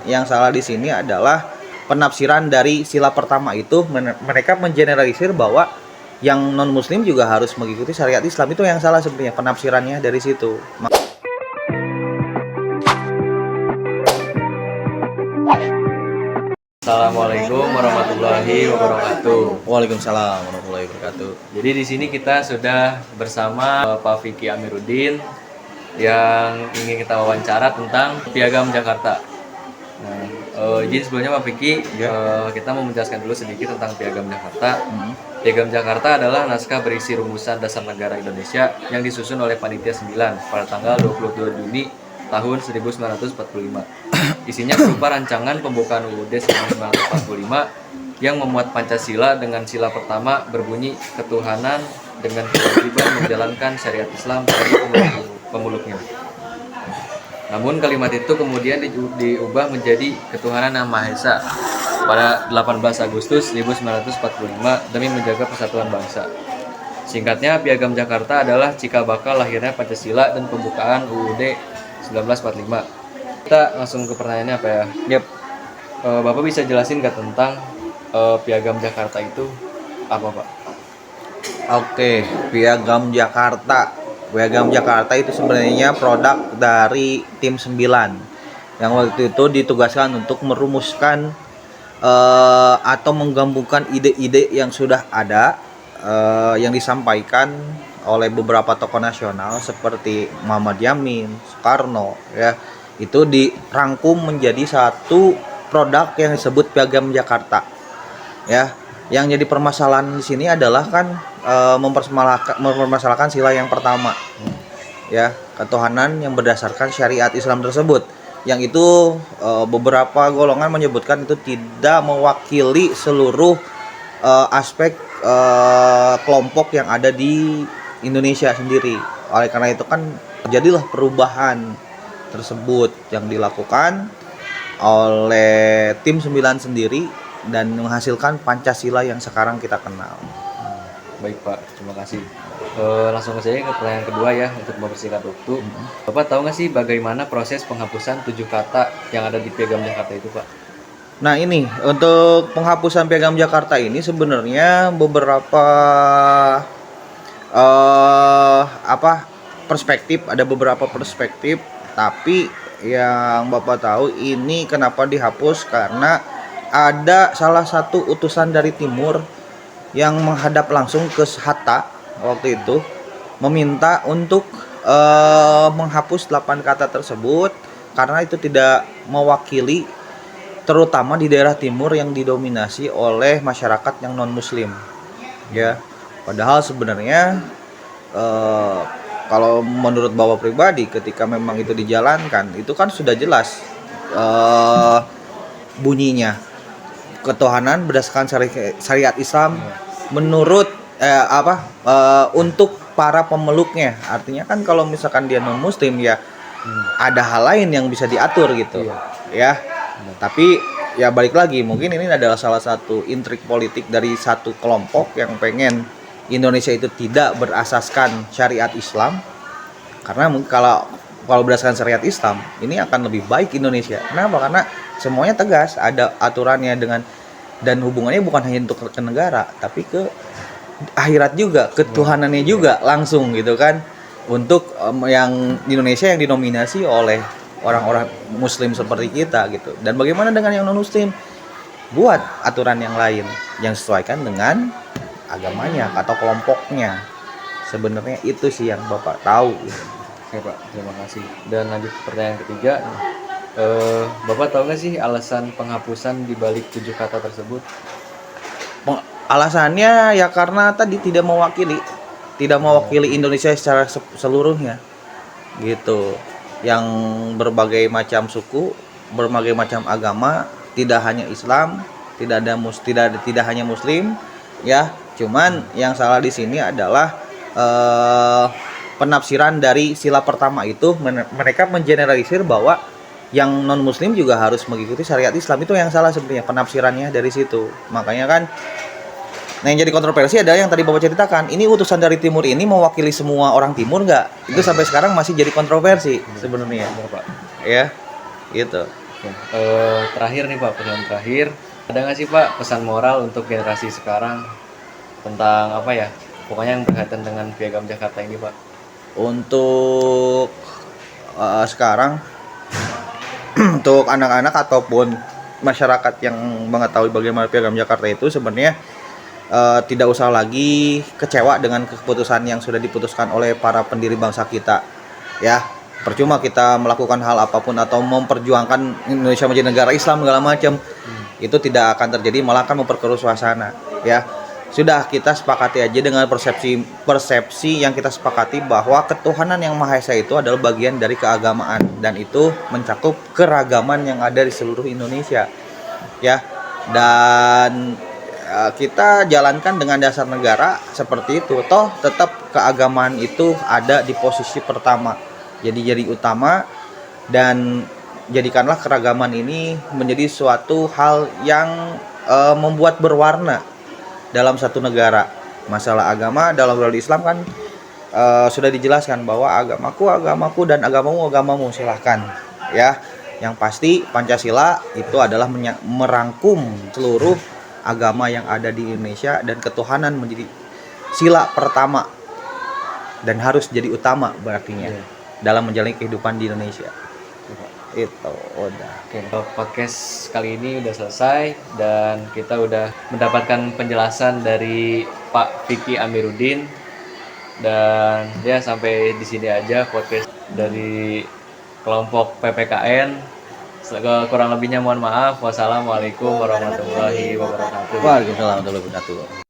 Yang salah di sini adalah penafsiran dari sila pertama itu, mereka mengeneralisir bahwa yang non muslim juga harus mengikuti syariat Islam. Itu yang salah sebenarnya penafsirannya dari situ. Assalamualaikum warahmatullahi wabarakatuh. Waalaikumsalam warahmatullahi wabarakatuh. Jadi di sini kita sudah bersama Pak Vicky Amiruddin yang ingin kita wawancara tentang Piagam Jakarta. Nah, izin sebelumnya Pak Vicky, kita mau menjelaskan dulu sedikit tentang Piagam Jakarta. Piagam Jakarta adalah naskah berisi rumusan dasar negara Indonesia yang disusun oleh Panitia 9 pada tanggal 22 Juni tahun 1945. Isinya berupa rancangan pembukaan UUD 1945 yang memuat Pancasila dengan sila pertama berbunyi ketuhanan dengan kewajiban menjalankan syariat Islam bagi pemeluknya. Namun kalimat itu kemudian diubah menjadi ketuhanan yang Maha Esa pada 18 Agustus 1945 demi menjaga persatuan bangsa. Singkatnya, Piagam Jakarta adalah cikal bakal lahirnya Pancasila dan pembukaan UUD 1945. Kita langsung ke pertanyaannya apa ya? Yep. Bapak bisa jelasin nggak tentang Piagam Jakarta itu apa, Pak? Oke, Piagam Jakarta. Piagam Jakarta itu sebenarnya produk dari tim 9 yang waktu itu ditugaskan untuk merumuskan atau menggabungkan ide-ide yang sudah ada yang disampaikan oleh beberapa tokoh nasional seperti Muhammad Yamin, Soekarno, ya. Itu dirangkum menjadi satu produk yang disebut Piagam Jakarta, ya. Yang jadi permasalahan di sini adalah kan mempermasalahkan sila yang pertama, ya, ketuhanan yang berdasarkan syariat Islam tersebut, yang itu beberapa golongan menyebutkan itu tidak mewakili seluruh aspek kelompok yang ada di Indonesia sendiri. Oleh karena itu kan terjadilah perubahan tersebut yang dilakukan oleh tim 9 sendiri dan menghasilkan Pancasila yang sekarang kita kenal. Baik, Pak, terima kasih. Langsung saja ke pertanyaan kedua ya, untuk mempersingkat waktu. Bapak tahu nggak sih bagaimana proses penghapusan 7 kata yang ada di Piagam Jakarta itu, Pak? Nah, ini untuk penghapusan Piagam Jakarta ini sebenarnya beberapa perspektif, ada beberapa perspektif, tapi yang Bapak tahu ini kenapa dihapus karena ada salah satu utusan dari timur yang menghadap langsung ke Hatta waktu itu meminta untuk menghapus 8 kata tersebut karena itu tidak mewakili terutama di daerah timur yang didominasi oleh masyarakat yang non muslim, ya. Padahal sebenarnya kalau menurut Bapak pribadi ketika memang itu dijalankan itu kan sudah jelas bunyinya ketuhanan berdasarkan syariat Islam menurut untuk para pemeluknya. Artinya kan kalau misalkan dia non muslim ya ada hal lain yang bisa diatur gitu, ya. Tapi ya balik lagi, mungkin ini adalah salah satu intrik politik dari satu kelompok yang pengen Indonesia itu tidak berasaskan syariat Islam, karena kalau berdasarkan syariat Islam ini akan lebih baik Indonesia. Kenapa? Karena semuanya tegas, ada aturannya dan hubungannya bukan hanya untuk ke negara tapi ke akhirat juga, ketuhanannya juga langsung gitu kan, untuk yang di Indonesia yang dinominasi oleh orang-orang muslim seperti kita gitu. Dan bagaimana dengan yang non muslim? Buat aturan yang lain yang sesuaikan dengan agamanya atau kelompoknya. Sebenarnya itu sih yang Bapak tahu. Oke, Pak, terima kasih. Dan lanjut ke pertanyaan ketiga. Bapak tahu nggak sih alasan penghapusan di balik 7 kata tersebut? Alasannya ya karena tadi tidak mewakili Indonesia secara seluruhnya gitu, yang berbagai macam suku, berbagai macam agama, tidak hanya Islam, tidak hanya Muslim, ya. Cuman yang salah di sini adalah penafsiran dari sila pertama itu, mereka mengeneralisir bahwa yang non muslim juga harus mengikuti syariat Islam. Itu yang salah sebenarnya penafsirannya dari situ. Makanya kan yang jadi kontroversi adalah yang tadi Bapak ceritakan, ini utusan dari timur ini mewakili semua orang timur nggak? Itu sampai sekarang masih jadi kontroversi sebenarnya, ya, gitu. Terakhir nih Pak, pesan terakhir. Ada nggak sih Pak pesan moral untuk generasi sekarang tentang apa ya? Pokoknya yang berkaitan dengan Piagam Jakarta ini Pak. Untuk sekarang untuk anak-anak ataupun masyarakat yang mengetahui bagaimana Piagam Jakarta itu sebenarnya tidak usah lagi kecewa dengan keputusan yang sudah diputuskan oleh para pendiri bangsa kita. Ya, percuma kita melakukan hal apapun atau memperjuangkan Indonesia menjadi negara Islam segala macam. Itu tidak akan terjadi, malah akan memperkeruh suasana. Ya, sudah kita sepakati aja dengan persepsi yang kita sepakati bahwa ketuhanan yang Maha Esa itu adalah bagian dari keagamaan dan itu mencakup keragaman yang ada di seluruh Indonesia. Ya, dan kita jalankan dengan dasar negara seperti itu. Toh tetap keagamaan itu ada di posisi pertama. Jadi utama, dan jadikanlah keragaman ini menjadi suatu hal yang membuat berwarna dalam satu negara. Masalah agama dalam hal Islam kan sudah dijelaskan bahwa agamaku dan agamamu silahkan. Ya, yang pasti Pancasila itu adalah merangkum seluruh agama yang ada di Indonesia dan ketuhanan menjadi sila pertama dan harus jadi utama berartinya dalam menjalani kehidupan di Indonesia. Itu udah. Podcast kali ini udah selesai dan kita udah mendapatkan penjelasan dari Pak Vicky Amiruddin, dan ya sampai di sini aja podcast dari kelompok PPKN. Kurang lebihnya mohon maaf. Wassalamualaikum warahmatullahi wabarakatuh. Waalaikumsalam warahmatullahi wabarakatuh.